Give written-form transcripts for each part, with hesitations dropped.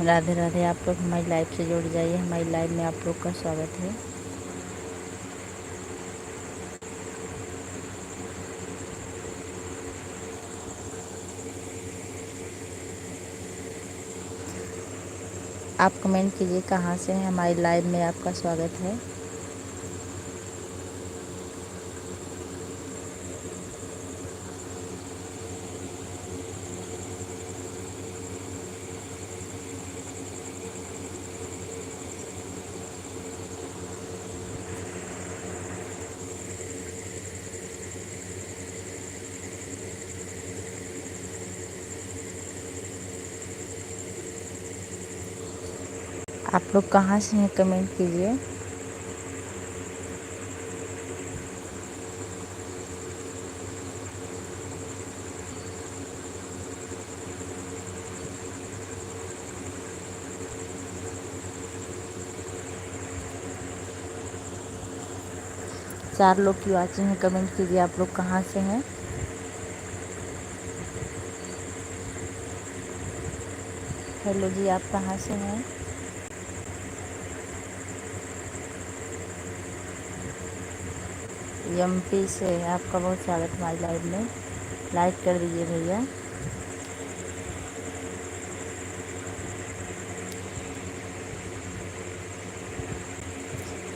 राधे राधे। आप लोग हमारी लाइव से जुड़ जाइए। हमारी लाइव में आप लोग का स्वागत है। आप कमेंट कीजिए कहाँ से हैं। हमारी लाइव में आपका स्वागत है। आप लोग कहाँ से हैं कमेंट कीजिए। चार लोग की वाचिंग है, कमेंट कीजिए आप लोग कहाँ से हैं। हेलो जी, आप कहाँ से हैं। एमपी से। आपका बहुत स्वागत है हमारी लाइव में। लाइक कर दीजिए भैया।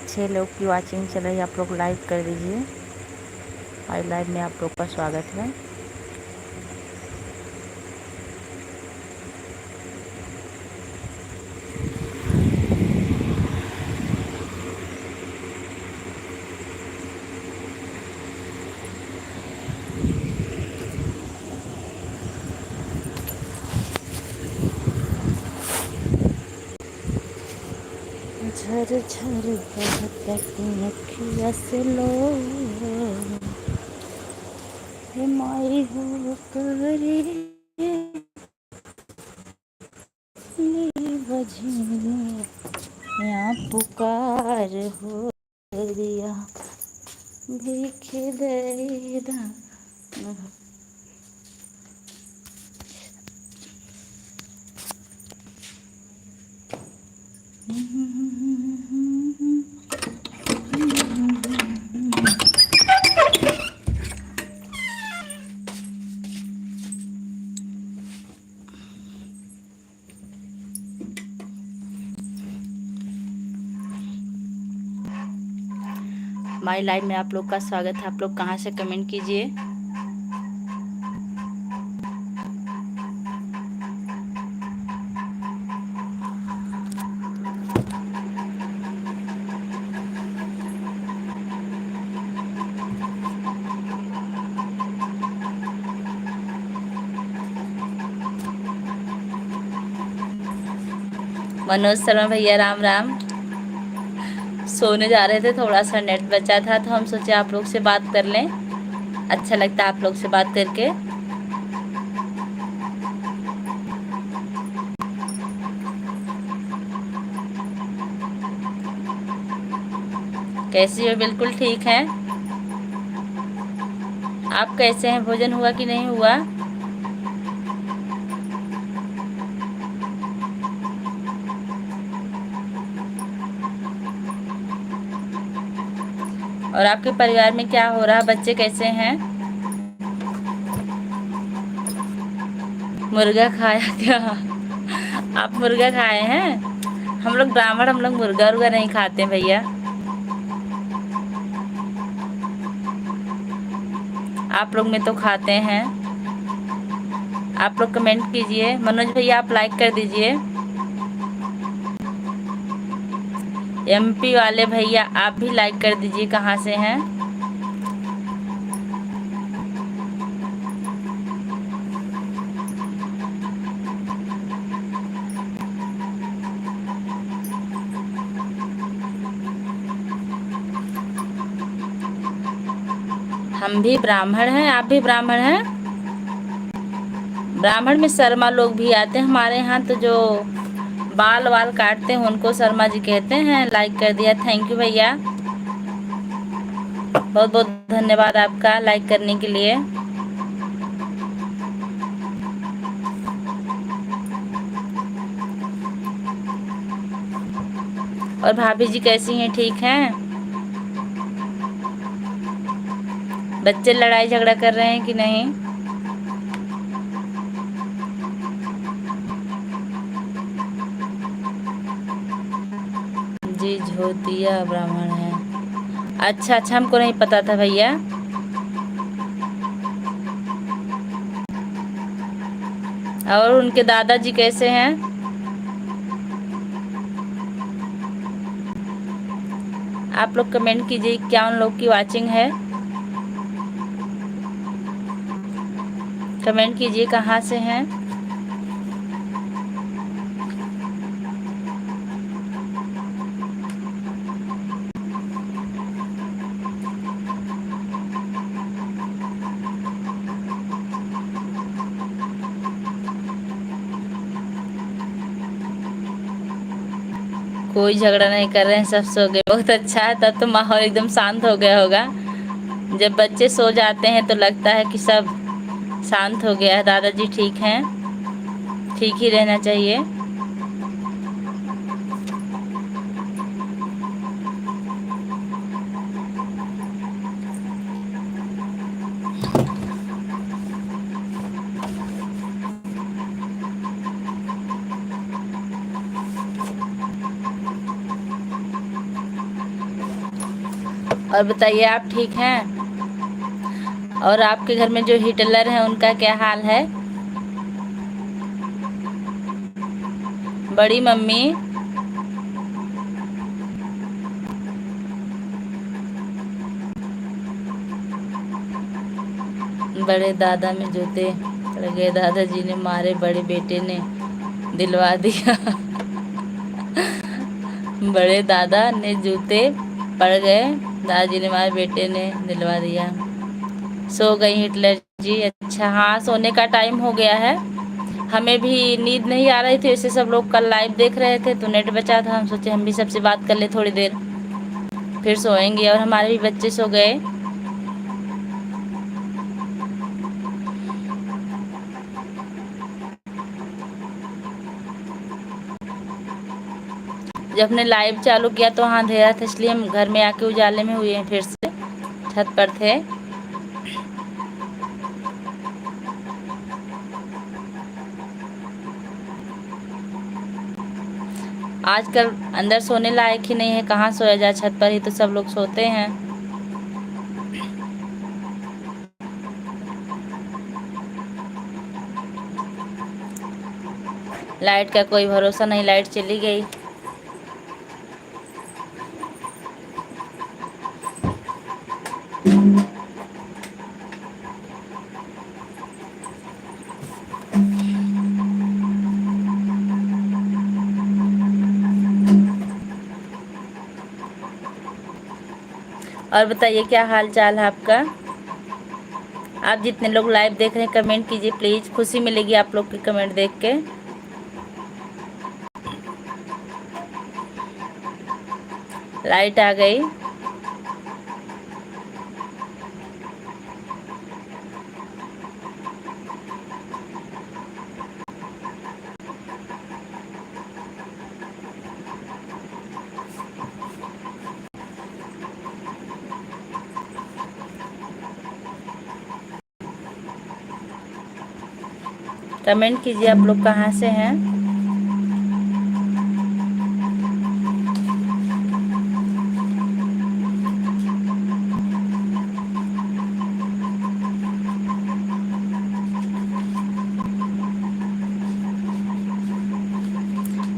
छः लोग की वाचिंग चल रही है। आप लोग लाइक कर दीजिए। हमारी लाइव में आप लोग का स्वागत है। झर झर बहती अखिया से लो हे माई हो करे बजने यहाँ पुकार हो दिया भीख दे दा। हमारी लाइव में आप लोग का स्वागत है। आप लोग कहाँ से कमेंट कीजिए। मनोज शर्मा भैया राम राम। सोने जा रहे थे, थोड़ा सा नेट बचा था तो हम सोचे आप लोग से बात कर लें। अच्छा लगता है आप लोग से बात करके। कैसी हो? बिल्कुल ठीक है। आप कैसे हैं? भोजन हुआ कि नहीं हुआ? और आपके परिवार में क्या हो रहा है? बच्चे कैसे हैं? मुर्गा खाया क्या? आप मुर्गा खाए हैं? हम लोग ब्राह्मण, हम लोग मुर्गा उर्गा नहीं खाते भैया। आप लोग में तो खाते हैं। आप लोग कमेंट कीजिए। मनोज भैया आप लाइक कर दीजिए। एमपी वाले भैया आप भी लाइक कर दीजिए। कहाँ से हैं? हम भी ब्राह्मण हैं। आप भी ब्राह्मण हैं? ब्राह्मण में शर्मा लोग भी आते हैं हमारे यहाँ। तो जो बाल वाल काटते हैं उनको शर्मा जी कहते हैं। लाइक कर दिया, थैंक यू भैया। बहुत बहुत धन्यवाद आपका लाइक करने के लिए। और भाभी जी कैसी हैं, ठीक हैं? बच्चे लड़ाई झगड़ा कर रहे हैं कि नहीं? जी ज्योतिया ब्राह्मण है। अच्छा अच्छा, हमको नहीं पता था भैया। और उनके दादाजी कैसे हैं? आप लोग कमेंट कीजिए क्या उन लोग की वाचिंग है। कमेंट कीजिए कहाँ से हैं। कोई झगड़ा नहीं कर रहे हैं, सब सो गए। बहुत अच्छा है, तब तो माहौल एकदम शांत हो गया होगा। जब बच्चे सो जाते हैं तो लगता है कि सब शांत हो गया है। दादाजी ठीक हैं, ठीक ही रहना चाहिए। और बताइए, आप ठीक हैं? और आपके घर में जो हिटलर हैं उनका क्या हाल है? बड़ी मम्मी, बड़े दादा में जूते पड़ गए, दादाजी ने मारे, बड़े बेटे ने दिलवा दिया। बड़े दादा ने जूते पड़ गए, दादाजी ने मारे, बेटे ने दिलवा दिया। सो गई हिटलर जी। अच्छा, हाँ सोने का टाइम हो गया है। हमें भी नींद नहीं आ रही थी, वैसे सब लोग कल लाइव देख रहे थे तो नेट बचा था, हम सोचे हम भी सबसे बात कर ले थोड़ी देर, फिर सोएंगे। और हमारे भी बच्चे सो गए। जब हमने लाइव चालू किया तो वहाँ अंधेरा था, इसलिए हम घर में आके उजाले में हुए हैं। फिर से छत पर थे। आजकल अंदर सोने लायक ही नहीं है, कहाँ सोया जाए, छत पर ही तो सब लोग सोते हैं। लाइट का कोई भरोसा नहीं, लाइट चली गई। और बताइए क्या हाल चाल है आपका? आप जितने लोग लाइव देख रहे हैं कमेंट कीजिए प्लीज़, खुशी मिलेगी आप लोग के कमेंट देख के। लाइट आ गई। कमेंट कीजिए आप लोग कहाँ से हैं।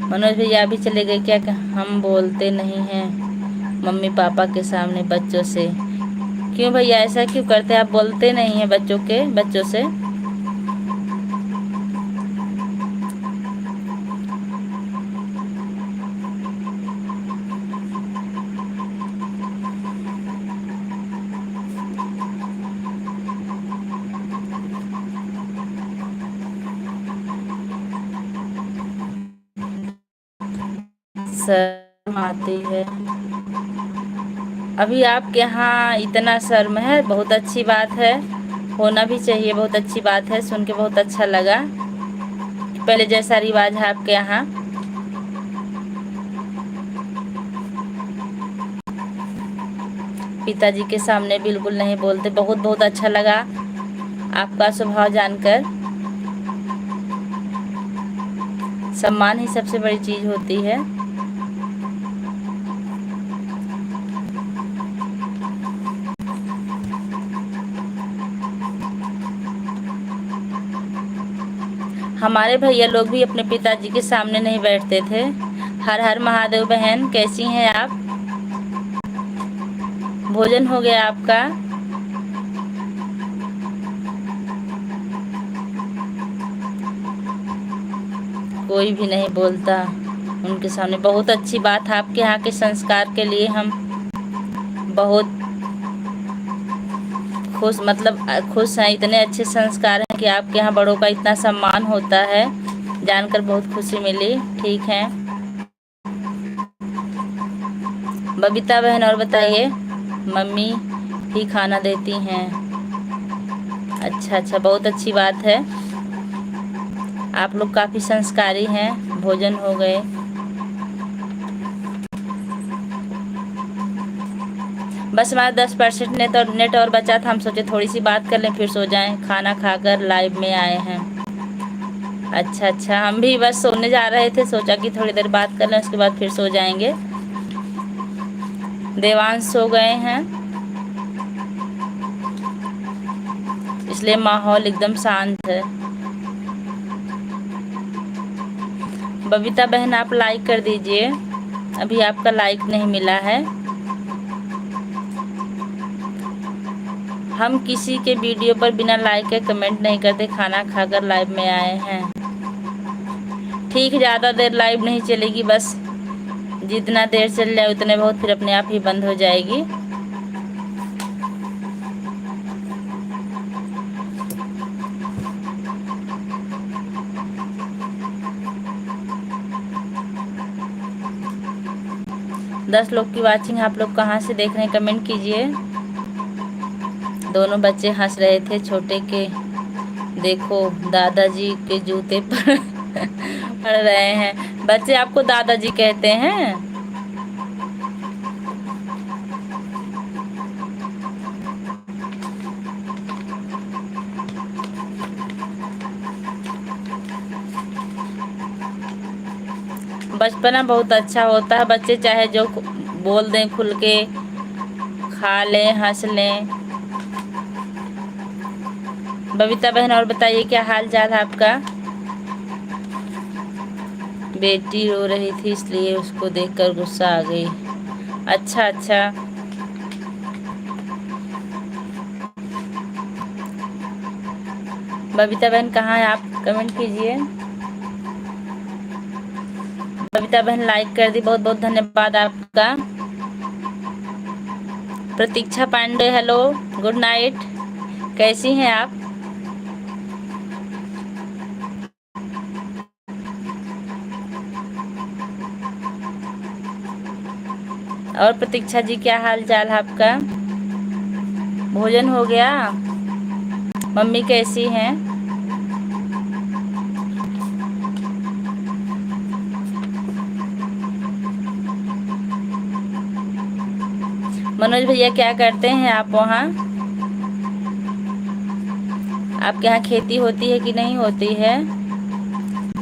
मनोज भैया अभी चले गए क्या? हम बोलते नहीं हैं मम्मी पापा के सामने बच्चों से। क्यों भैया, ऐसा क्यों करते हैं? आप बोलते नहीं हैं बच्चों से? शर्म आती है। अभी आपके यहाँ इतना शर्म है, बहुत अच्छी बात है, होना भी चाहिए, बहुत अच्छी बात है, सुन के बहुत अच्छा लगा। पहले जैसा रिवाज है आपके यहाँ। पिताजी के सामने बिल्कुल नहीं बोलते। बहुत बहुत अच्छा लगा आपका स्वभाव जानकर। सम्मान ही सबसे बड़ी चीज़ होती है। हमारे भैया लोग भी अपने पिताजी के सामने नहीं बैठते थे। हर हर महादेव। बहन कैसी हैं आप? भोजन हो गया आपका? कोई भी नहीं बोलता उनके सामने। बहुत अच्छी बात है। आपके यहाँ के संस्कार के लिए हम बहुत खुश, मतलब खुश हैं। इतने अच्छे संस्कार हैं कि आपके यहाँ बड़ों का इतना सम्मान होता है, जानकर बहुत खुशी मिली। ठीक है बबीता बहन, और बताइए। मम्मी ही खाना देती हैं? अच्छा अच्छा, बहुत अच्छी बात है। आप लोग काफ़ी संस्कारी हैं। भोजन हो गए? बस हमारा 10% नेट और बचा था। हम सोचे थोड़ी सी बात कर लें फिर सो जाएं। खाना खाकर लाइव में आए हैं। अच्छा अच्छा, हम भी बस सोने जा रहे थे, सोचा कि थोड़ी देर बात कर लें, उसके बाद फिर सो जाएंगे। देवांश सो गए हैं, इसलिए माहौल एकदम शांत है। बबीता बहन आप लाइक कर दीजिए, अभी आपका लाइक नहीं मिला है। हम किसी के वीडियो पर बिना लाइक के कमेंट नहीं करते। खाना खाकर लाइव में आए हैं। ठीक, ज़्यादा देर लाइव नहीं चलेगी, बस जितना देर चल जाए उतने बहुत, फिर अपने आप ही बंद हो जाएगी। दस लोग की वाचिंग। आप लोग कहाँ से देख रहे हैं कमेंट कीजिए। दोनों बच्चे हंस रहे थे छोटे के। देखो दादाजी के जूते पर पड़ रहे हैं। बच्चे आपको दादाजी कहते हैं? बचपना बहुत अच्छा होता है। बच्चे चाहे जो बोल दें खुल के, खा लें, हंस लें। बबीता बहन और बताइए, क्या हाल चाल है आपका? बेटी रो रही थी इसलिए उसको देखकर गुस्सा आ गई। अच्छा अच्छा, बबीता बहन कहाँ है आप? कमेंट कीजिए। बबीता बहन लाइक कर दी, बहुत बहुत धन्यवाद आपका। प्रतीक्षा पांडे हेलो, गुड नाइट, कैसी हैं आप? और प्रतीक्षा जी क्या हाल चाल है आपका? भोजन हो गया? मम्मी कैसी हैं? मनोज भैया क्या करते हैं आप वहाँ? आपके यहाँ खेती होती है कि नहीं होती है?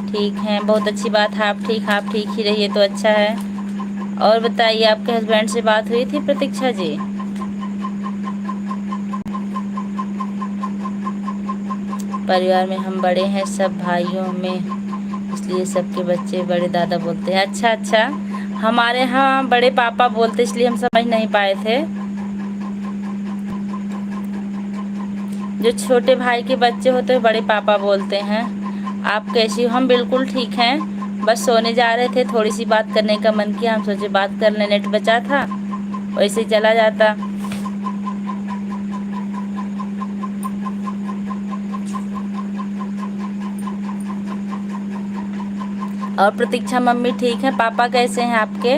ठीक है, बहुत अच्छी बात है। आप ठीक ही रहिए तो अच्छा है। और बताइए, आपके हस्बैंड से बात हुई थी प्रतीक्षा जी? परिवार में हम बड़े हैं सब भाइयों में, इसलिए सबके बच्चे बड़े दादा बोलते हैं। अच्छा अच्छा, हमारे यहाँ बड़े पापा बोलते, इसलिए हम समझ नहीं पाए थे। जो छोटे भाई के बच्चे होते हैं बड़े पापा बोलते हैं। आप कैसी हो? हम बिल्कुल ठीक हैं, बस सोने जा रहे थे। थोड़ी सी बात करने का मन किया, हम सोचे बात कर लें, नेट बचा था वैसे ही चला जाता। और प्रतीक्षा मम्मी ठीक है? पापा कैसे हैं आपके?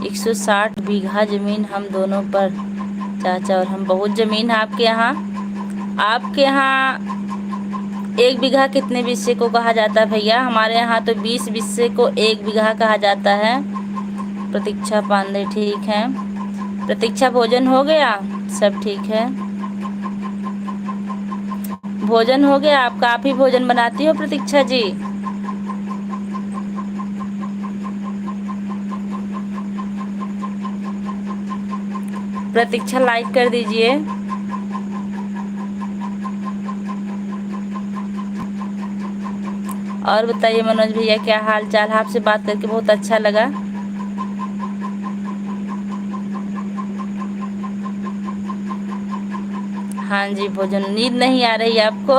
160 बीघा जमीन हम दोनों पर, चाचा और हम। बहुत जमीन है आपके यहाँ। आपके यहाँ 1 बीघा कितने बिस्से को कहा जाता है भैया? हमारे यहाँ तो 20 बिस्से को 1 बीघा कहा जाता है। प्रतीक्षा पांडे ठीक है। प्रतीक्षा भोजन हो गया? सब ठीक है। भोजन हो गया आपका? आप ही भोजन बनाती हो प्रतीक्षा जी? प्रतीक्षा लाइक कर दीजिए। और बताइए मनोज भैया, क्या हाल चाल? आपसे बात करके बहुत अच्छा लगा। हाँ जी, भोजन। नींद नहीं आ रही आपको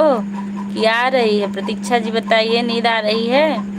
कि आ रही है? प्रतीक्षा जी बताइए, नींद आ रही है?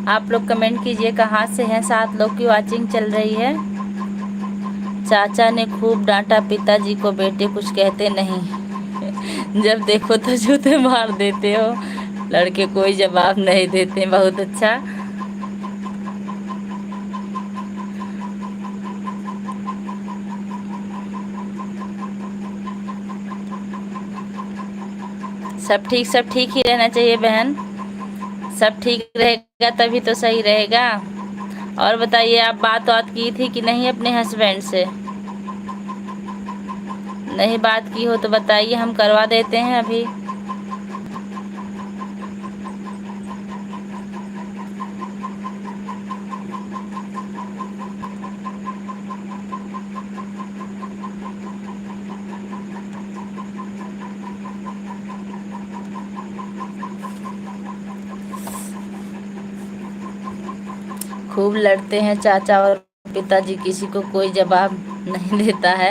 आप लोग कमेंट कीजिए कहाँ से हैं। 7 लोग की वॉचिंग चल रही है। चाचा ने खूब डांटा पिताजी को, बेटे कुछ कहते नहीं। जब देखो तो जूते मार देते हो। लड़के कोई जवाब नहीं देते। बहुत अच्छा। सब ठीक ही रहना चाहिए बहन। सब ठीक रहेगा तभी तो सही रहेगा। और बताइए, आप बात की थी कि नहीं अपने हस्बैंड से? नहीं बात की हो तो बताइए, हम करवा देते हैं अभी। खूब लड़ते हैं चाचा और पिताजी, किसी को कोई जवाब नहीं देता है।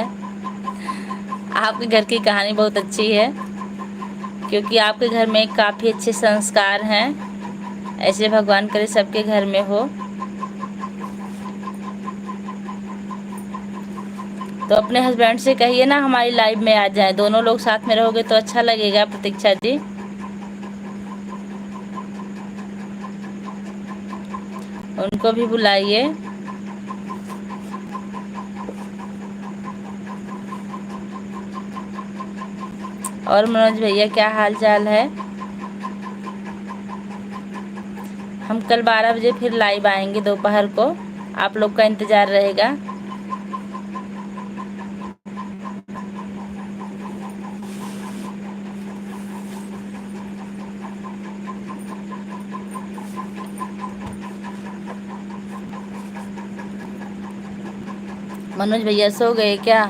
आपके घर की कहानी बहुत अच्छी है, क्योंकि आपके घर में काफ़ी अच्छे संस्कार हैं। ऐसे भगवान करे सबके घर में हो। तो अपने हस्बैंड से कहिए ना हमारी लाइव में आ जाए। दोनों लोग साथ में रहोगे तो अच्छा लगेगा प्रतीक्षा जी। उनको भी बुलाइए। और मनोज भैया, क्या हाल चाल है? हम कल 12 बजे फिर लाइव आएंगे दोपहर को। आप लोग का इंतज़ार रहेगा। मनोज भैया सो गए क्या?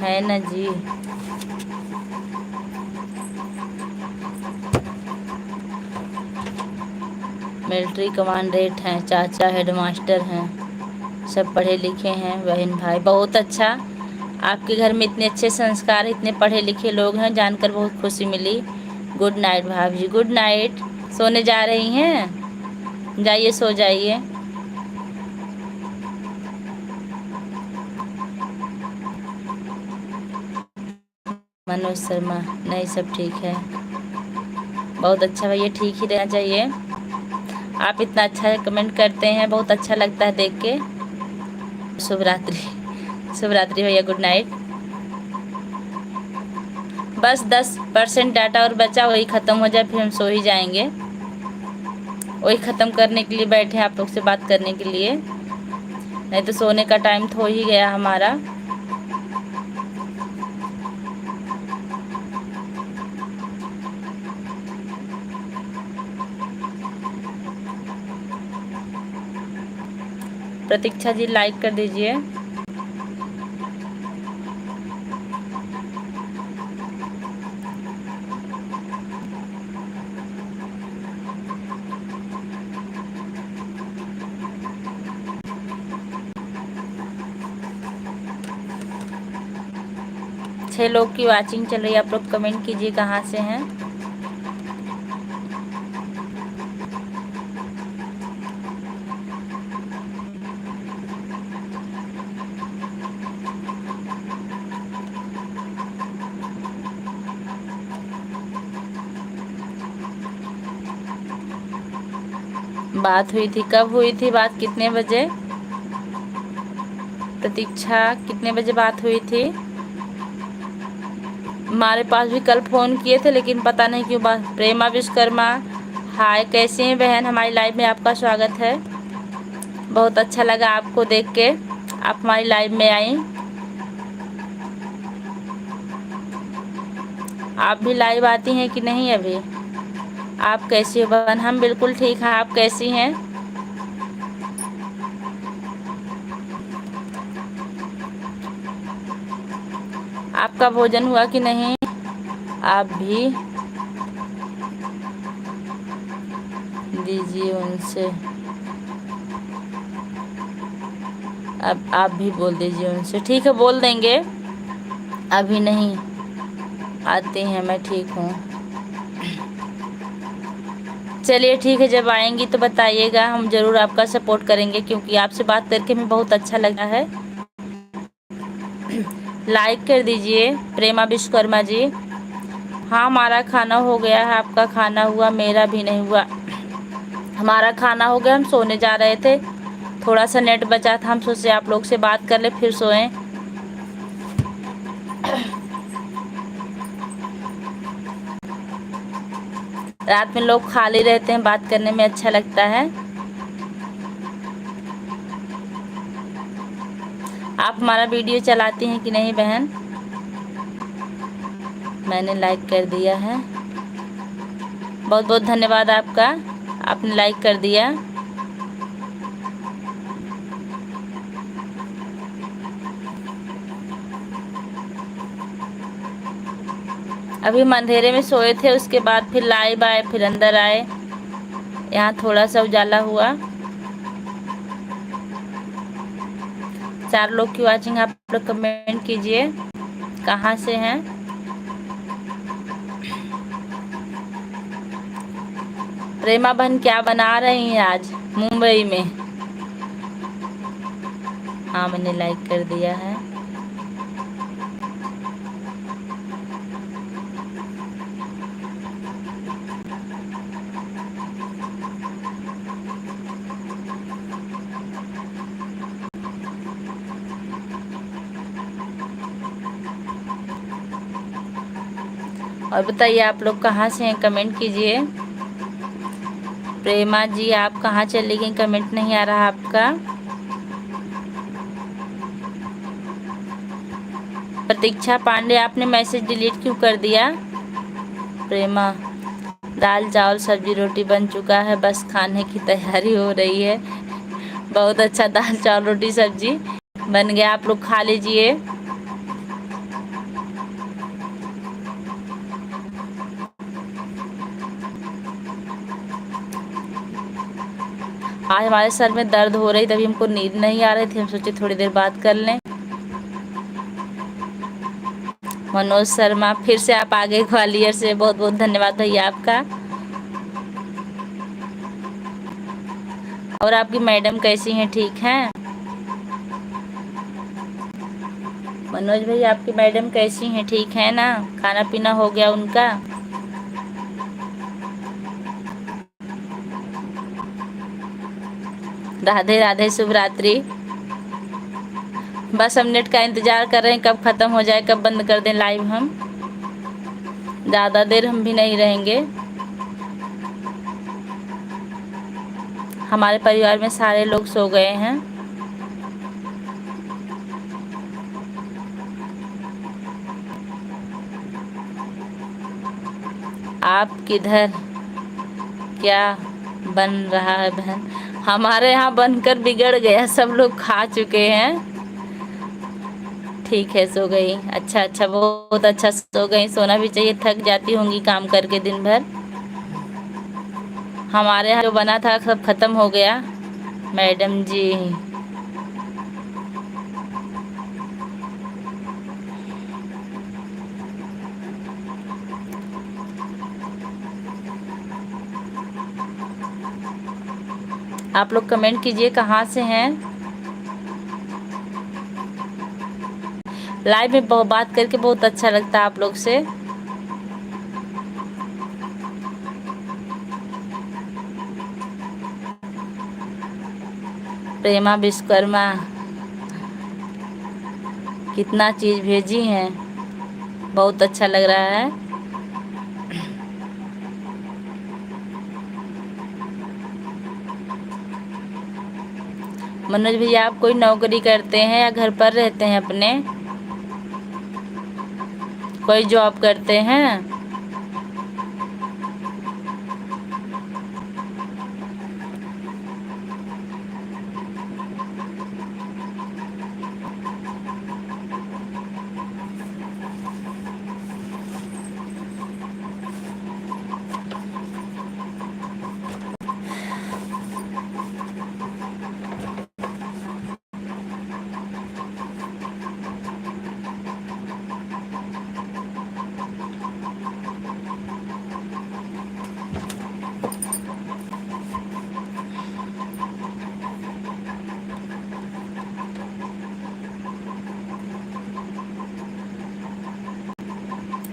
है ना जी। मिलिट्री कमांडेंट हैं, चाचा हेडमास्टर हैं, सब पढ़े लिखे हैं बहन भाई। बहुत अच्छा। आपके घर में इतने अच्छे संस्कार, इतने पढ़े लिखे लोग हैं, जानकर बहुत खुशी मिली। गुड नाइट भाभी जी, गुड नाइट। सोने जा रही हैं? जाइए सो जाइए। मनोज शर्मा, नहीं सब ठीक है। बहुत अच्छा भैया, ठीक ही रहना चाहिए। आप इतना अच्छा कमेंट करते हैं, बहुत अच्छा लगता है देख के। शुभ रात्रि। शुभ रात्रि भैया, गुड नाइट। बस 10% डाटा और बचा, वही ख़त्म हो जाए फिर हम सो ही जाएंगे। वही ख़त्म करने के लिए बैठे हैं, आप लोग से बात करने के लिए। नहीं तो सोने का टाइम तो हो ही गया हमारा। प्रतीक्षा जी लाइक कर दीजिए। छह लोग की वॉचिंग चल रही है। आप लोग कमेंट कीजिए कहाँ से हैं। बात हुई थी, कब हुई थी बात, कितने बजे? प्रतीक्षा, कितने बजे बात हुई थी? हमारे पास भी कल फ़ोन किए थे, लेकिन पता नहीं क्यों बात। प्रेमा विश्वकर्मा, हाय, कैसी हैं बहन? हमारी लाइव में आपका स्वागत है। बहुत अच्छा लगा आपको देख के, आप हमारी लाइव में आई। आप भी लाइव आती हैं कि नहीं अभी? आप कैसी हो बहन? हम बिल्कुल ठीक हैं, आप कैसी हैं? आपका भोजन हुआ कि नहीं? आप भी दीजिए उनसे, अब आप भी बोल दीजिए उनसे। ठीक है, बोल देंगे। अभी नहीं आते हैं, मैं ठीक हूँ। चलिए ठीक है, जब आएंगी तो बताइएगा, हम ज़रूर आपका सपोर्ट करेंगे, क्योंकि आपसे बात करके हमें बहुत अच्छा लगा है। लाइक कर दीजिए प्रेमा विश्वकर्मा जी। हाँ, हमारा खाना हो गया है, आपका खाना हुआ? मेरा भी नहीं हुआ। हमारा खाना हो गया, हम सोने जा रहे थे, थोड़ा सा नेट बचा था, हम सोचे आप लोग से बात कर ले फिर सोएं। रात में लोग खाली रहते हैं, बात करने में अच्छा लगता है। आप हमारा वीडियो चलाती हैं कि नहीं बहन? मैंने लाइक कर दिया है, बहुत बहुत धन्यवाद आपका, आपने लाइक कर दिया। अभी हम अंधेरे में सोए थे, उसके बाद फिर लाइव आए, फिर अंदर आए, यहाँ थोड़ा सा उजाला हुआ। 4 लोग की वाचिंग, आप लोग कमेंट कीजिए कहाँ से हैं। प्रेमा बहन क्या बना रही हैं आज मुंबई में? हाँ, मैंने लाइक कर दिया है। और बताइए आप लोग कहाँ से हैं, कमेंट कीजिए। प्रेमा जी आप कहाँ चली गई, कमेंट नहीं आ रहा आपका। प्रतीक्षा पांडे, आपने मैसेज डिलीट क्यों कर दिया? प्रेमा, दाल चावल सब्जी रोटी बन चुका है, बस खाने की तैयारी हो रही है। बहुत अच्छा, दाल चावल रोटी सब्जी बन गया, आप लोग खा लीजिए। आज हमारे सर में दर्द हो रही, तभी हमको नींद नहीं आ रही थी, हम सोचे थोड़ी देर बात कर लें। मनोज शर्मा, फिर से आप आगे ग्वालियर से, बहुत बहुत धन्यवाद भैया आपका। और आपकी मैडम कैसी हैं, ठीक हैं? मनोज भैया आपकी मैडम कैसी हैं, ठीक है ना? खाना पीना हो गया उनका? राधे राधे, शुभ रात्रि। बस हम नेट का इंतज़ार कर रहे हैं, कब ख़त्म हो जाए, कब बंद कर दें लाइव। हम ज़्यादा देर हम भी नहीं रहेंगे। हमारे परिवार में सारे लोग सो गए हैं। आप किधर, क्या बन रहा है बहन? हमारे यहाँ बनकर बिगड़ गया, सब लोग खा चुके हैं। ठीक है, सो गई, अच्छा अच्छा, बहुत अच्छा, सो गई, सोना भी चाहिए, थक जाती होंगी काम करके दिन भर। हमारे यहाँ जो बना था सब खत्म हो गया मैडम जी। आप लोग कमेंट कीजिए कहाँ से हैं। लाइव में बात करके बहुत अच्छा लगता है आप लोग से। प्रेमा विश्वकर्मा कितना चीज़ भेजी हैं, बहुत अच्छा लग रहा है। मनोज भैया, आप कोई नौकरी करते हैं या घर पर रहते हैं अपने? कोई जॉब करते हैं?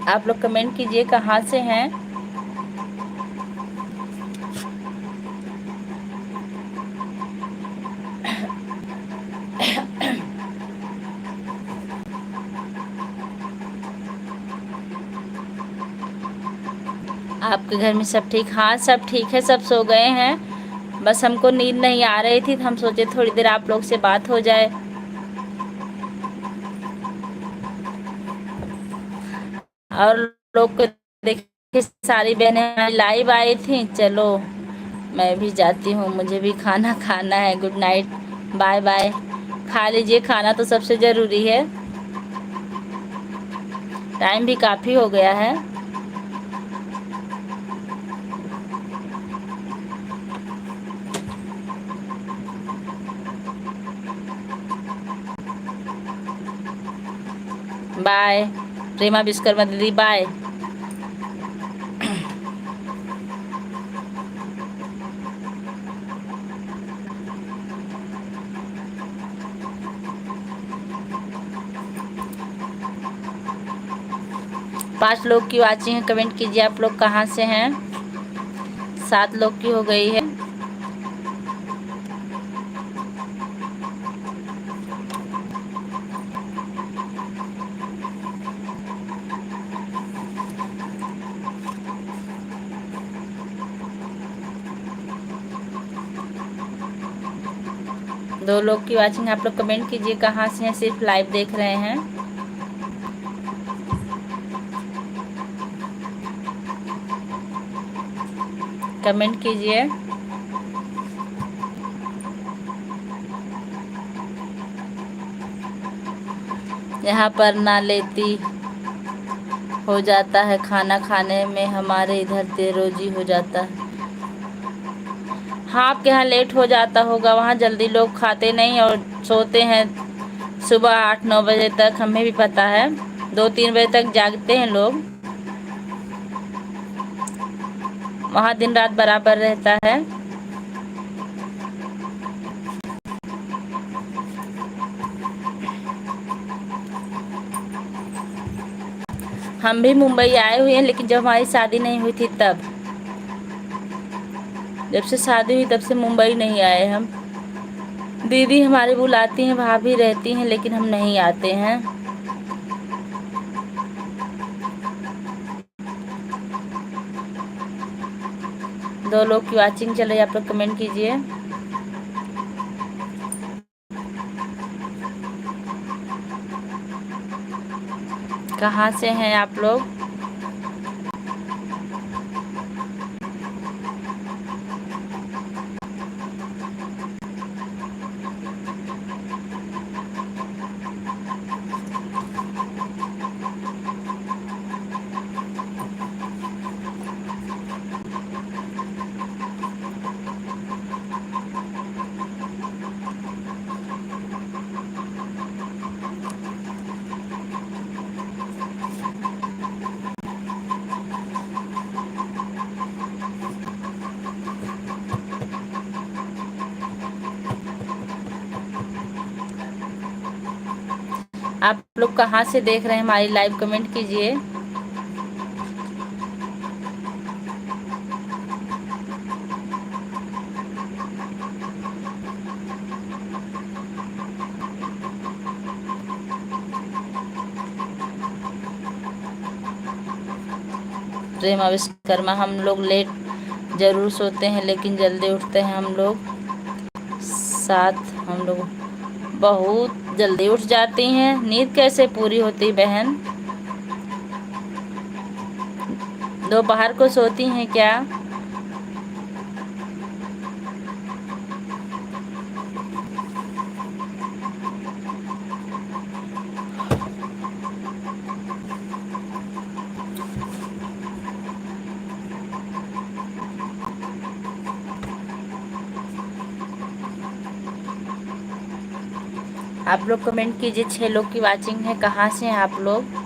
आप लोग कमेंट कीजिए कहाँ से हैं। आपके घर में सब ठीक? हाँ, सब ठीक है, सब सो गए हैं। बस हमको नींद नहीं आ रही थी तो हम सोचे थोड़ी देर आप लोग से बात हो जाए। और लोग को देखिए, सारी बहनें लाइव आई थी। चलो मैं भी जाती हूँ, मुझे भी खाना खाना है। Good night, bye bye. खा लीजिए, खाना तो सबसे ज़रूरी है। टाइम भी काफ़ी हो गया है। बाय प्रेमा विश्वकर्मा दीदी, बाय। 5 लोग की वाचिंग है, कमेंट कीजिए आप लोग कहाँ से हैं। 7 लोग की हो गई है। दो लोग की वाचिंग, आप लोग कमेंट कीजिए कहाँ से हैं, सिर्फ लाइव देख रहे हैं। कमेंट कीजिए। यहाँ पर ना लेती हो जाता है खाना खाने में, हमारे इधर देर रोजी हो जाता है। हाँ, आपके यहाँ लेट हो जाता होगा, वहाँ जल्दी लोग खाते नहीं और सोते हैं सुबह 8-9 बजे तक, हमें भी पता है। 2-3 बजे तक जागते हैं लोग। वहाँ दिन रात बराबर रहता है। हम भी मुंबई आए हुए हैं, लेकिन जब हमारी शादी नहीं हुई थी तब। जब से शादी हुई तब से मुंबई नहीं आए हम। दीदी हमारी बुलाती हैं, भाभी रहती हैं, लेकिन हम नहीं आते हैं। दो लोग की वाचिंग चल रही है, आप लोग कमेंट कीजिए। कहाँ से हैं आप लोग? आप लोग कहाँ से देख रहे हैं हमारी लाइव, कमेंट कीजिए। प्रेमा विश्वकर्मा। हम लोग लेट ज़रूर सोते हैं लेकिन जल्दी उठते हैं हम लोग। साथ हम लोग बहुत जल्दी उठ जाती हैं। नींद कैसे पूरी होती बहन? दोपहर को सोती हैं क्या? आप लोग कमेंट कीजिए। 6 लोग की वाचिंग है। कहाँ से हैं आप लोग?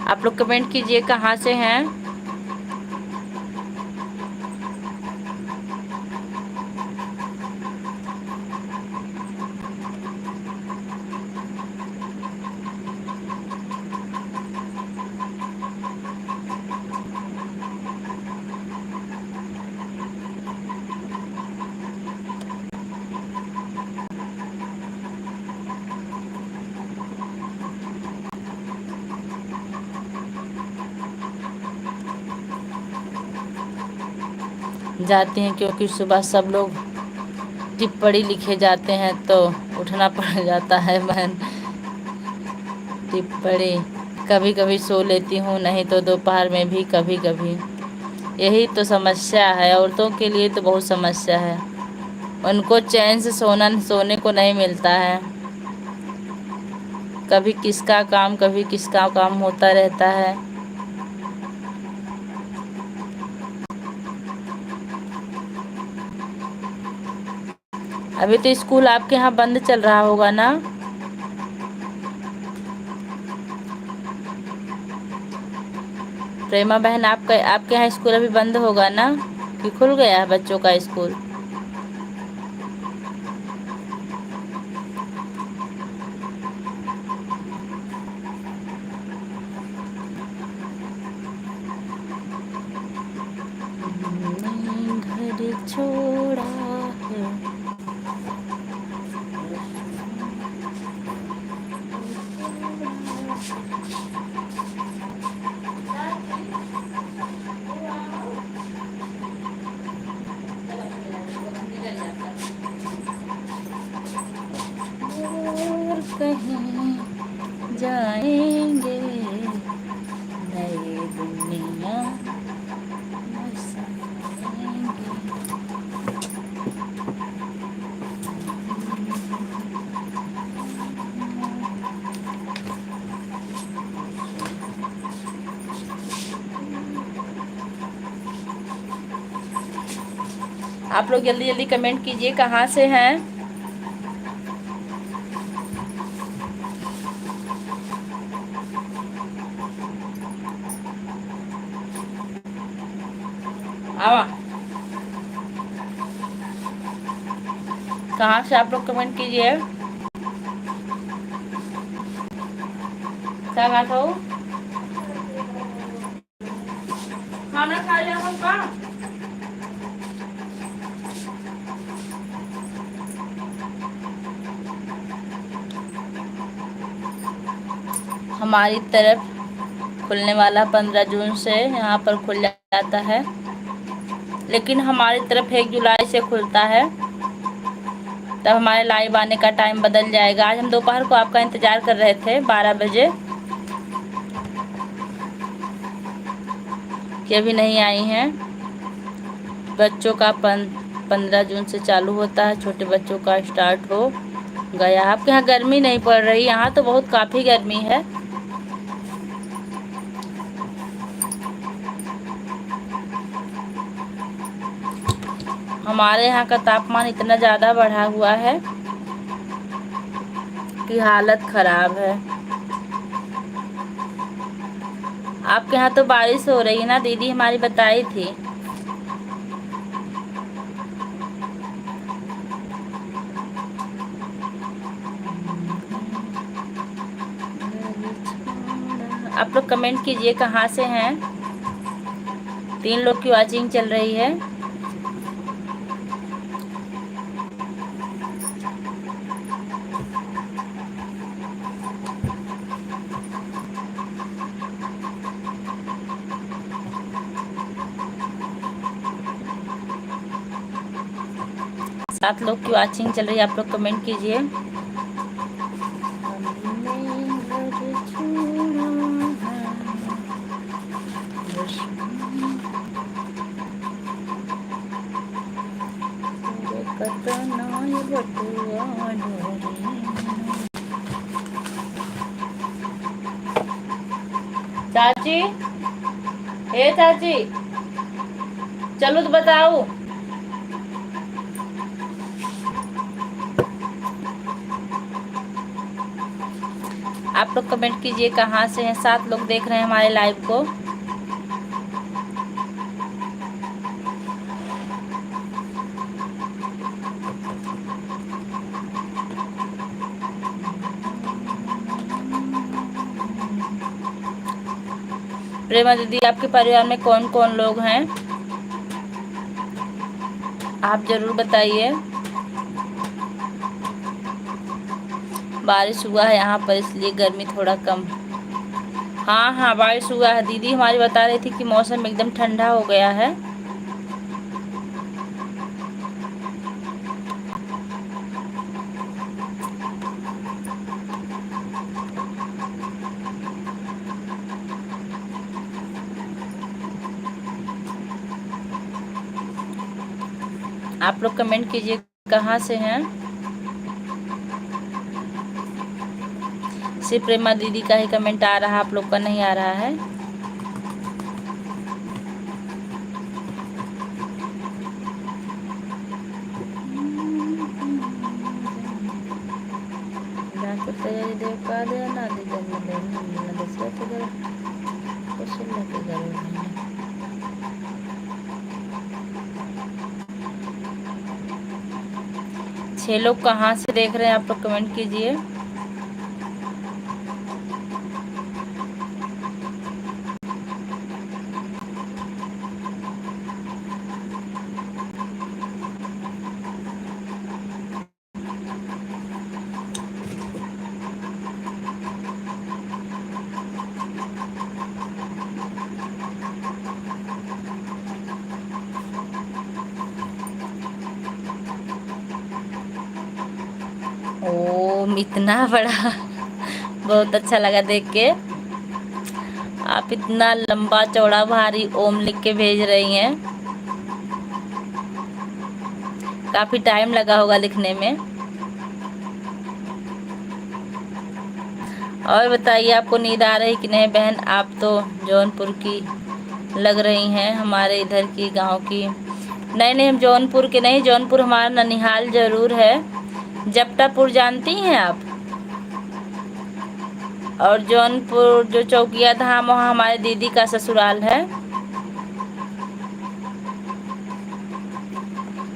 आप लोग कमेंट कीजिए कहाँ से हैं। जाती हैं क्योंकि सुबह सब लोग टिप्पणी लिखे जाते हैं तो उठना पड़ जाता है बहन। टिप्पणी कभी कभी सो लेती हूँ, नहीं तो दोपहर में भी कभी कभी। यही तो समस्या है, औरतों के लिए तो बहुत समस्या है। उनको चैन से सोने को नहीं मिलता है। कभी किसका काम कभी किसका काम होता रहता है। अभी तो स्कूल आपके यहाँ बंद चल रहा होगा ना? प्रेमा बहन आपके यहाँ स्कूल अभी बंद होगा ना कि खुल गया है बच्चों का स्कूल? घर छोड़ा है। और कहीं जाएंगे नई दुनिया आप लोग जल्दी जल्दी कमेंट कीजिए कहाँ से हैं। आवा कहाँ से आप लोग कमेंट कीजिए। क्या बात हो? खाना खा लिया हम का? हमारी तरफ खुलने वाला 15 जून से यहाँ पर खुल जाता है, लेकिन हमारी तरफ 1 जुलाई से खुलता है। तब हमारे लाइव आने का टाइम बदल जाएगा। आज हम दोपहर को आपका इंतज़ार कर रहे थे 12 बजे कि अभी नहीं आई हैं। बच्चों का 15 जून से चालू होता है, छोटे बच्चों का स्टार्ट हो गया। आपके यहाँ गर्मी नहीं पड़ रही? यहाँ तो बहुत काफ़ी गर्मी है। हमारे यहाँ का तापमान इतना ज़्यादा बढ़ा हुआ है कि हालत ख़राब है। आपके यहाँ तो बारिश हो रही है ना? दीदी हमारी बताई थी। आप लोग कमेंट कीजिए कहाँ से हैं। 3 लोग की वॉचिंग चल रही है। सात लोग की वॉचिंग चल रही है। आप लोग कमेंट कीजिए। चाची, हे चाची, चलो तो बताओ। आप लोग कमेंट कीजिए कहाँ से हैं। 7 लोग देख रहे हैं हमारे लाइव को। प्रेमा दीदी, आपके परिवार में कौन कौन लोग हैं, आप जरूर बताइए। बारिश हुआ है यहाँ पर, इसलिए गर्मी थोड़ा कम। हाँ हाँ, बारिश हुआ है। दीदी हमारी बता रही थी कि मौसम एकदम ठंडा हो गया है। आप लोग कमेंट कीजिए कहाँ से हैं। सिर्फ प्रेमा दीदी का ही कमेंट आ रहा है, आप लोग का नहीं आ रहा है। छह लोग कहाँ से देख रहे हैं, आप लोग कमेंट कीजिए। ओम इतना बड़ा, बहुत अच्छा लगा देख के। आप इतना लंबा चौड़ा भारी ओम लिख के भेज रही हैं। काफी टाइम लगा होगा लिखने में। और बताइए, आपको नींद आ रही कि नहीं बहन? आप तो जौनपुर की लग रही हैं, हमारे इधर की गांव की। नहीं नहीं, हम जौनपुर के नहीं। जौनपुर हमारा ननिहाल जरूर है। जपटापुर जानती हैं आप? और जौनपुर जो चौकिया धाम, वहाँ हमारे दीदी का ससुराल है।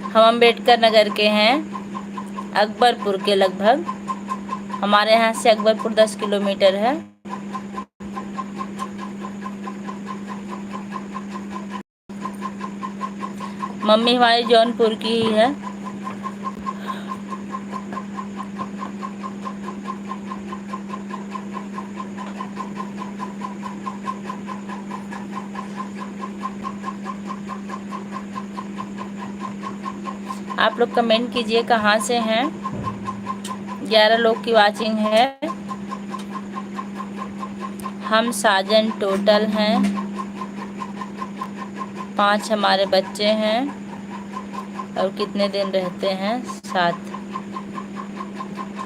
हम अम्बेडकर नगर के हैं, अकबरपुर के लगभग। हमारे यहाँ से अकबरपुर 10 किलोमीटर है। मम्मी हमारी जौनपुर की ही है। आप लोग कमेंट कीजिए कहाँ से हैं। 11 लोग की वाचिंग है। हम साजन टोटल हैं, 5 हमारे बच्चे हैं। और कितने दिन रहते हैं? 7।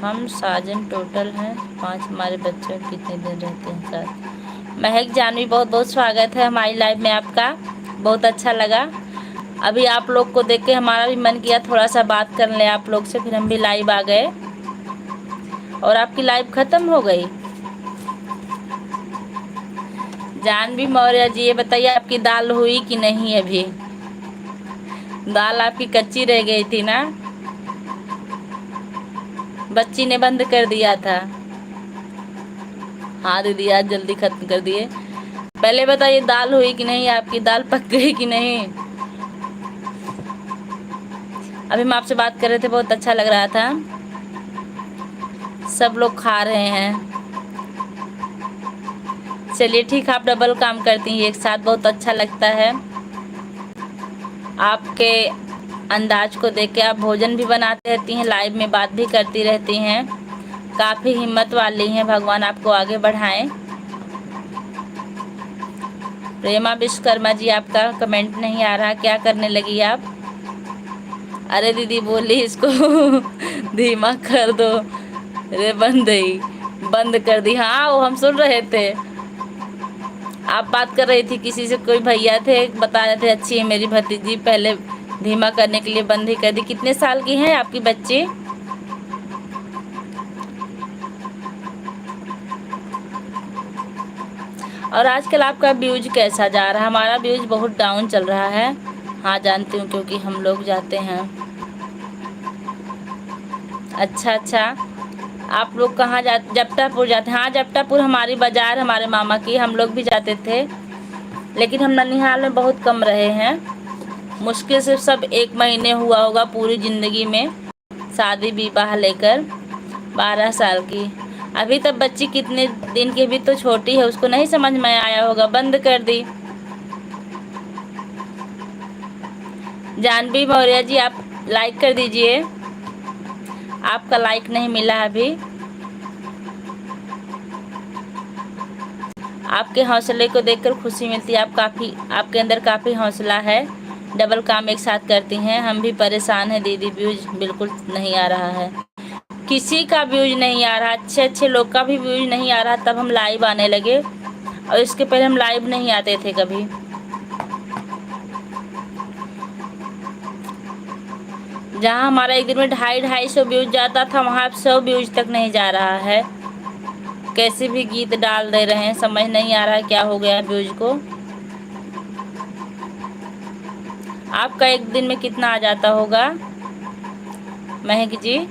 हम साजन टोटल हैं, 5 हमारे बच्चे, और कितने दिन रहते हैं? 7। महक जानवी, बहुत बहुत स्वागत है हमारी लाइव में आपका। बहुत अच्छा लगा। अभी आप लोग को देख के हमारा भी मन किया थोड़ा सा बात कर लें आप लोग से, फिर हम भी लाइव आ गए। और आपकी लाइव खत्म हो गई। जानवी मौर्य जी, ये बताइए आपकी दाल हुई कि नहीं? अभी दाल आपकी कच्ची रह गई थी ना, बच्ची ने बंद कर दिया था। हाँ दीदी आज जल्दी खत्म कर दिए। पहले बताइए दाल हुई कि नहीं, आपकी दाल पक गई कि नहीं। अभी हम आपसे बात कर रहे थे, बहुत अच्छा लग रहा था, सब लोग खा रहे हैं। चलिए ठीक है, आप डबल काम करती हैं एक साथ, बहुत अच्छा लगता है आपके अंदाज को देख के। आप भोजन भी बनाती रहती हैं, लाइव में बात भी करती रहती हैं, काफ़ी हिम्मत वाली हैं, भगवान आपको आगे बढ़ाएं। प्रेमा विश्वकर्मा जी आपका कमेंट नहीं आ रहा, क्या करने लगी आप। अरे दीदी बोली इसको धीमा कर दो। अरे बंद कर दी। हाँ वो हम सुन रहे थे, आप बात कर रही थी किसी से, कोई भैया थे बता रहे थे अच्छी है मेरी भतीजी, पहले धीमा करने के लिए बंद ही कर दी। कितने साल की हैं आपकी बच्ची। और आजकल आपका व्यूज कैसा जा रहा है। हमारा व्यूज बहुत डाउन चल रहा है। हाँ जानती हूँ क्योंकि हम लोग जाते हैं। अच्छा आप लोग कहाँ जपटापुर जाते हैं। हाँ जपटापुर हमारी बाजार, हमारे मामा की, हम लोग भी जाते थे, लेकिन हम ननिहाल में बहुत कम रहे हैं। मुश्किल से सब 1 महीने हुआ होगा पूरी ज़िंदगी में, शादी विवाह लेकर। 12 साल की अभी तक बच्ची, कितने दिन की, भी तो छोटी है, उसको नहीं समझ में आया होगा, बंद कर दी। जानवी मौर्य जी आप लाइक कर दीजिए, आपका लाइक नहीं मिला अभी। आपके हौसले को देखकर खुशी मिलती है, आपके अंदर काफ़ी हौसला है, डबल काम एक साथ करती हैं। हम भी परेशान हैं दीदी, व्यूज बिल्कुल नहीं आ रहा है, किसी का व्यूज नहीं आ रहा, अच्छे लोग का भी व्यूज नहीं आ रहा। तब हम लाइव आने लगे, और इसके पहले हम लाइव नहीं आते थे कभी। जहाँ हमारा एक दिन में 250 व्यूज जाता था, वहाँ अब 100 व्यूज तक नहीं जा रहा है। कैसे भी गीत डाल दे रहे हैं, समझ नहीं आ रहा है क्या हो गया व्यूज को। आपका एक दिन में कितना आ जाता होगा महक जी।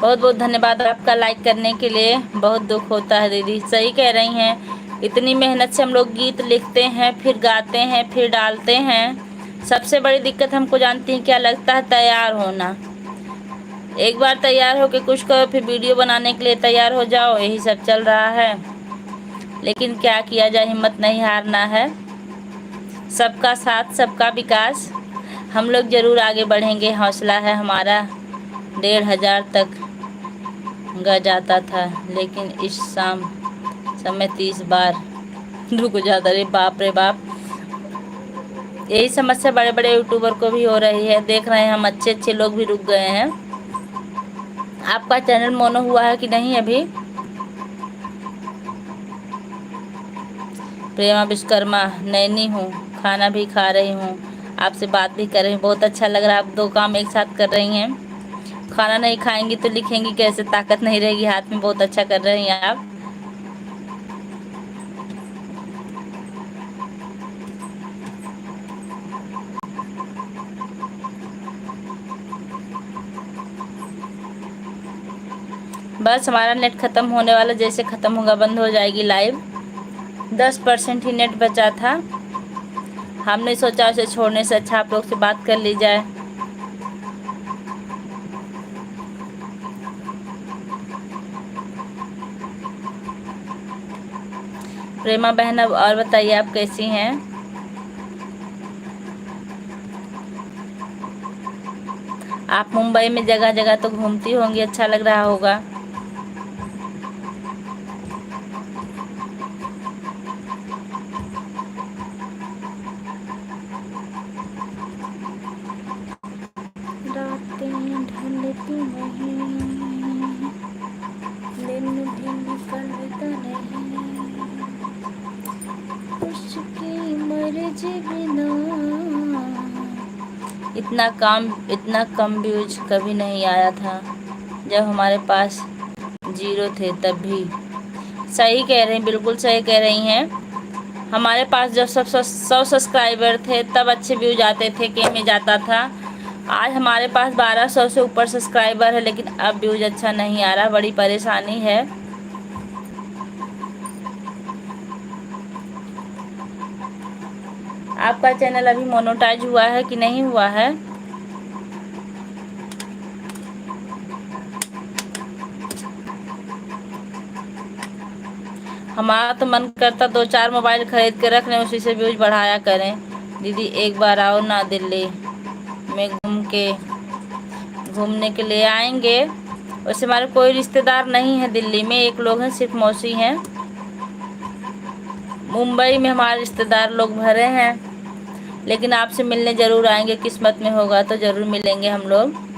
बहुत बहुत धन्यवाद आपका लाइक करने के लिए। बहुत दुख होता है दीदी, सही कह रही हैं, इतनी मेहनत से हम लोग गीत लिखते हैं, फिर गाते हैं, फिर डालते हैं। सबसे बड़ी दिक्कत हमको जानती हैं क्या लगता है, तैयार होना। एक बार तैयार हो के कुछ करो, फिर वीडियो बनाने के लिए तैयार हो जाओ, यही सब चल रहा है। लेकिन क्या किया जाए, हिम्मत नहीं हारना है। सबका साथ सबका विकास, हम लोग ज़रूर आगे बढ़ेंगे। हौसला है हमारा। 1500 तक जाता था, लेकिन इस समय 30 बार रुक जाता। रे बाप रे बाप, यही समस्या बड़े बड़े यूट्यूबर को भी हो रही है। देख रहे हैं हम, अच्छे लोग भी रुक गए हैं। आपका चैनल मोनो हुआ है कि नहीं अभी। प्रेमा विश्वकर्मा, नैनी हूँ, खाना भी खा रही हूँ, आपसे बात भी कर रही हूँ, बहुत अच्छा लग रहा है। आप 2 काम एक साथ कर रही हैं। खाना नहीं खाएंगी तो लिखेंगी कैसे, ताकत नहीं रहेगी हाथ में। बहुत अच्छा कर रही हैं आप। बस हमारा नेट ख़त्म होने वाला, जैसे ख़त्म होगा बंद हो जाएगी लाइव। 10% ही नेट बचा था, हमने सोचा उसे छोड़ने से अच्छा आप लोग से बात कर ली जाए। प्रेमा बहन अब और बताइए आप कैसी हैं। आप मुंबई में जगह जगह तो घूमती होंगी, अच्छा लग रहा होगा। रातें ढलती नहीं, दिन भी निकलता नहीं, उसकी मर्जी बिना। इतना कम व्यूज कभी नहीं आया था जब हमारे पास 0 थे तब भी। सही कह रही हैं, बिल्कुल सही कह रही हैं। हमारे पास जब सब 100 सब्सक्राइबर थे तब अच्छे व्यूज आते थे, के में जाता था। आज हमारे पास 1200 से ऊपर सब्सक्राइबर है, लेकिन अब व्यूज अच्छा नहीं आ रहा, बड़ी परेशानी है। आपका चैनल अभी मोनेटाइज हुआ है कि नहीं हुआ है? हमारा तो मन करता 2-4 मोबाइल खरीद के रख लें, उसी से व्यूज बढ़ाया करें। दीदी एक बार आओ ना, दिल्ली में घूमने के लिए आएंगे। वैसे हमारे कोई रिश्तेदार नहीं है दिल्ली में, एक लोग हैं, सिर्फ मौसी हैं। मुंबई में हमारे रिश्तेदार लोग भरे हैं, लेकिन आपसे मिलने ज़रूर आएंगे, किस्मत में होगा तो ज़रूर मिलेंगे हम लोग।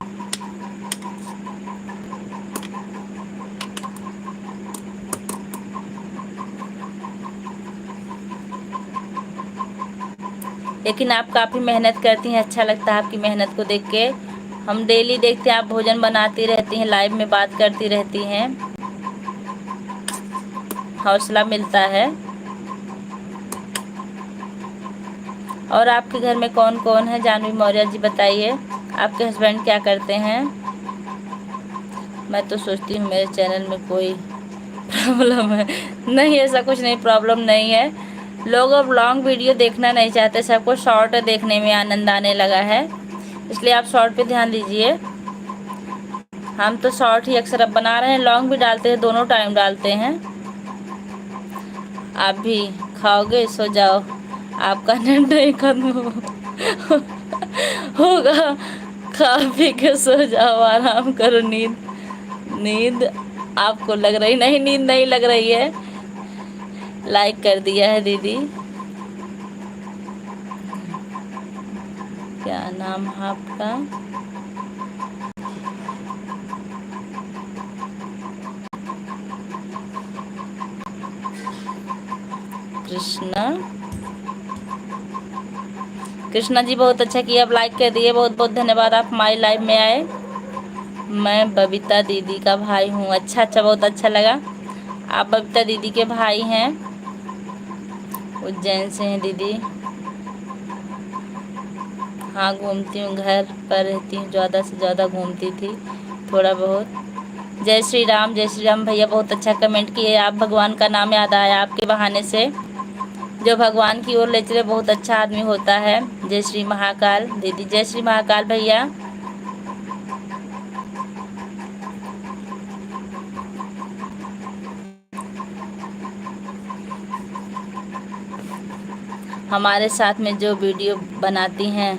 लेकिन आप काफ़ी मेहनत करती हैं, अच्छा लगता है आपकी मेहनत को देख के। हम डेली देखते हैं आप भोजन बनाती रहती हैं, लाइव में बात करती रहती हैं, हौसला मिलता है। और आपके घर में कौन कौन है जानवी मौर्य जी, बताइए। आपके हस्बैंड क्या करते हैं? मैं तो सोचती हूँ मेरे चैनल में कोई प्रॉब्लम है। नहीं, ऐसा कुछ नहीं, प्रॉब्लम नहीं है। लोग अब लॉन्ग वीडियो देखना नहीं चाहते, सबको शॉर्ट देखने में आनंद आने लगा है, इसलिए आप शॉर्ट पे ध्यान दीजिए। हम तो शॉर्ट ही अक्सर अब बना रहे हैं, लॉन्ग भी डालते हैं, दोनों टाइम डालते हैं। आप भी खाओगे, सो जाओ, आपका नेट नहीं खत्म होगा। खा पी के सो जाओ, आराम करो, नींद आपको लग रही नहीं, नींद नहीं लग रही है। लाइक कर दिया है दीदी। क्या नाम है आपका? कृष्णा। कृष्णा जी बहुत अच्छा किया, आप लाइक कर दिए, बहुत बहुत धन्यवाद, आप हमारी लाइव में आए। मैं बबीता दीदी का भाई हूँ। अच्छा, बहुत अच्छा लगा। आप बबीता दीदी के भाई हैं, उज्जैन से हैं दीदी। हाँ, घूमती हूँ, घर पर रहती हूँ, ज़्यादा से ज़्यादा घूमती थी, थोड़ा बहुत। जय श्री राम, जय श्री राम भैया, बहुत अच्छा कमेंट किए आप, भगवान का नाम याद आया आपके बहाने से। जो भगवान की ओर ले चले बहुत अच्छा आदमी होता है। जय श्री महाकाल दीदी, जय श्री महाकाल भैया। हमारे साथ में जो वीडियो बनाती हैं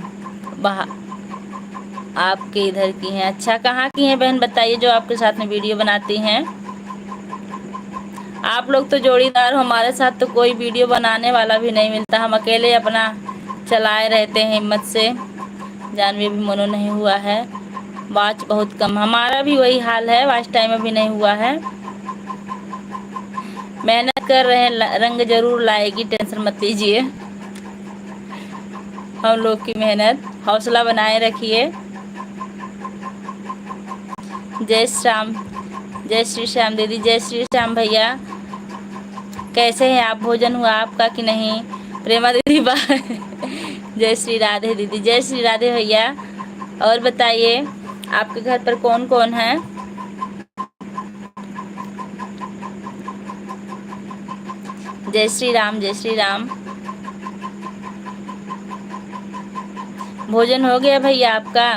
वह आपके इधर की हैं। अच्छा, कहाँ की हैं बहन, बताइए, जो आपके साथ में वीडियो बनाती हैं। आप लोग तो जोड़ीदार हो, हमारे साथ तो कोई वीडियो बनाने वाला भी नहीं मिलता, हम अकेले अपना चलाए रहते हैं हिम्मत से। जानवी भी मनो नहीं हुआ है, वाच बहुत कम, हमारा भी वही हाल है, वाच टाइम अभी नहीं हुआ है। मेहनत कर रहे हैं, रंग जरूर लाएगी, टेंशन मत लीजिए। हम लोग की मेहनत, हौसला बनाए रखिए। जय श्याम, जय श्री श्याम दीदी, जय श्री श्याम भैया, कैसे हैं आप? भोजन हुआ आपका कि नहीं? प्रेमा दीदी बाय। जय श्री राधे दीदी, जय श्री राधे भैया। और बताइए, आपके घर पर कौन कौन है? जय श्री राम, जय श्री राम। भोजन हो गया भैया आपका?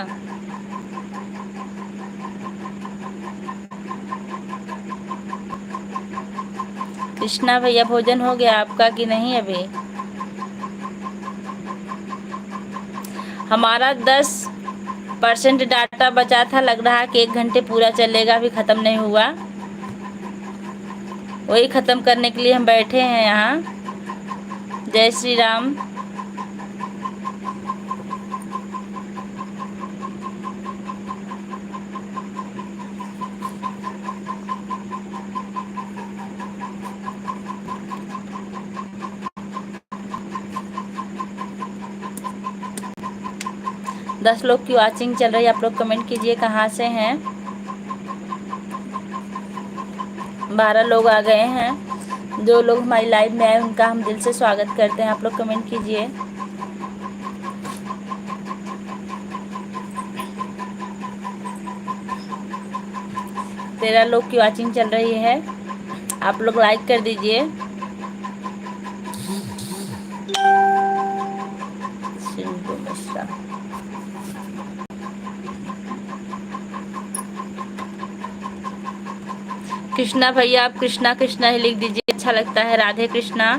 कृष्णा भैया, भोजन हो गया आपका कि नहीं अभी? हमारा 10% डाटा बचा था, लग रहा है कि 1 घंटे पूरा चलेगा, अभी ख़त्म नहीं हुआ, वही ख़त्म करने के लिए हम बैठे हैं यहाँ। जय श्री राम। दस लोग की वॉचिंग चल रही है, आप लोग कमेंट कीजिए कहाँ से हैं। 12 लोग आ गए हैं। जो लोग हमारी लाइव में आए उनका हम दिल से स्वागत करते हैं। आप लोग कमेंट कीजिए। 13 लोग की वॉचिंग चल रही है। आप लोग लाइक कर दीजिए। सिंधु मिश्रा, कृष्णा भैया, आप कृष्णा कृष्णा ही लिख दीजिए, अच्छा लगता है। राधे कृष्णा।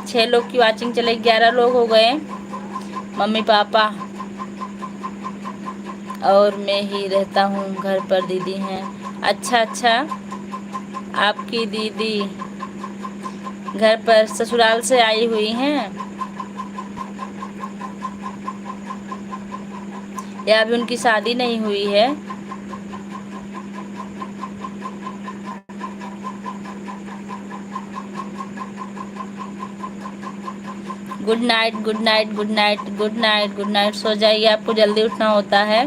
छह लोग की वॉचिंग चले, 11 लोग हो गए। मम्मी पापा और मैं ही रहता हूँ, घर पर दीदी हैं। अच्छा अच्छा, आपकी दीदी घर पर ससुराल से आई हुई हैं या अभी उनकी शादी नहीं हुई है? Good night, good night, good night, good night, good night. सो जाइए, आपको जल्दी उठना होता है।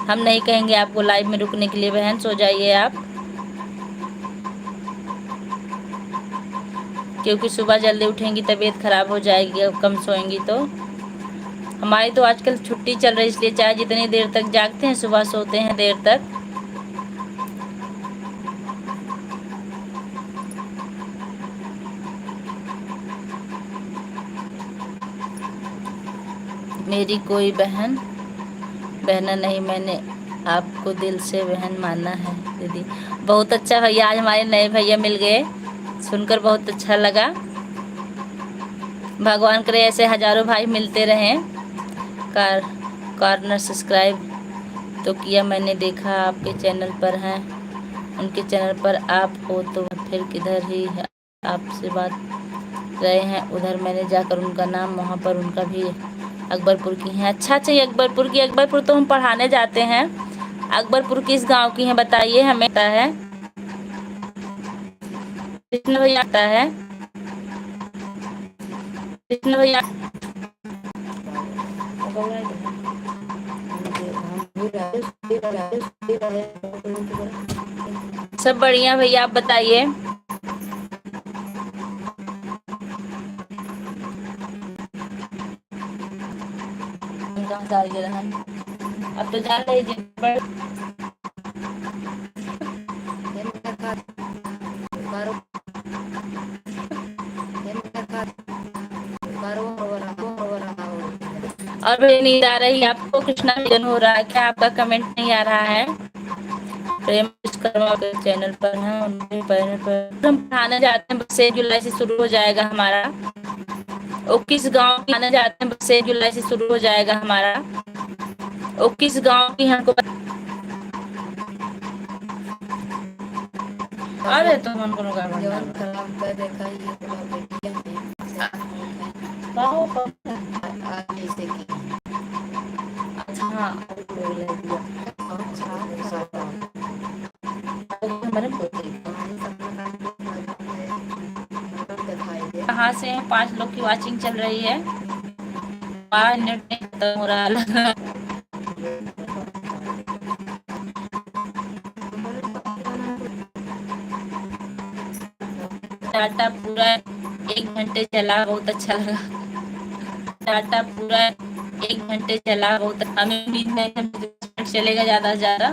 हम नहीं कहेंगे आपको लाइव में रुकने के लिए बहन, सो जाइए आप, क्योंकि सुबह जल्दी उठेंगी तबीयत खराब हो जाएगी, कम सोएंगी तो। हमारी तो आजकल छुट्टी चल रही है, इसलिए चाहे जितनी देर तक जागते हैं सुबह सोते हैं देर तक। मेरी कोई बहन बहना नहीं, मैंने आपको दिल से बहन माना है दीदी। बहुत अच्छा भैया, आज हमारे नए भैया मिल गए, सुनकर बहुत अच्छा लगा। भगवान करे ऐसे हजारों भाई मिलते रहें। कॉर्नर सब्सक्राइब तो किया मैंने, देखा आपके चैनल पर हैं, उनके चैनल पर आप हो तो फिर किधर ही है, आपसे बात रहे हैं उधर, मैंने जाकर उनका नाम, वहाँ पर उनका भी अकबरपुर की हैं। अच्छा अच्छा, ये अकबरपुर की, अकबरपुर तो हम पढ़ाने जाते हैं। अकबरपुर किस गांव की हैं बताइए, हमें पता है। कृष्ण भैया आता है, कृष्ण भैया सब बढ़िया भैया, आप बताइए। अब तो जान रही और भी नींद आ रही है आपको? कृष्णा मिलन हो रहा है क्या? आपका कमेंट नहीं आ रहा है। प्रेम विश्वकर्मा के चैनल पर हैं, उनके चैनल पर हम पढ़ाने जाते हैं। बस 1 जुलाई से शुरू हो जाएगा हमारा। वो किस गांव की आने जाते हैं? बस 1 जुलाई से शुरू हो जाएगा हमारा। वो किस गांव की हमको अरे तो मन को देखा ये अच्छा हाँ, कहाँ से हैं? 5 लोग की वॉचिंग चल रही है। नेट नहीं खत्म हो रहा है। डाटा पूरा 1 घंटे चला, बहुत अच्छा लगा। डाटा पूरा 1 घंटे चला, बहुत, हमें उम्मीद नहीं चलेगा ज्यादा से ज्यादा।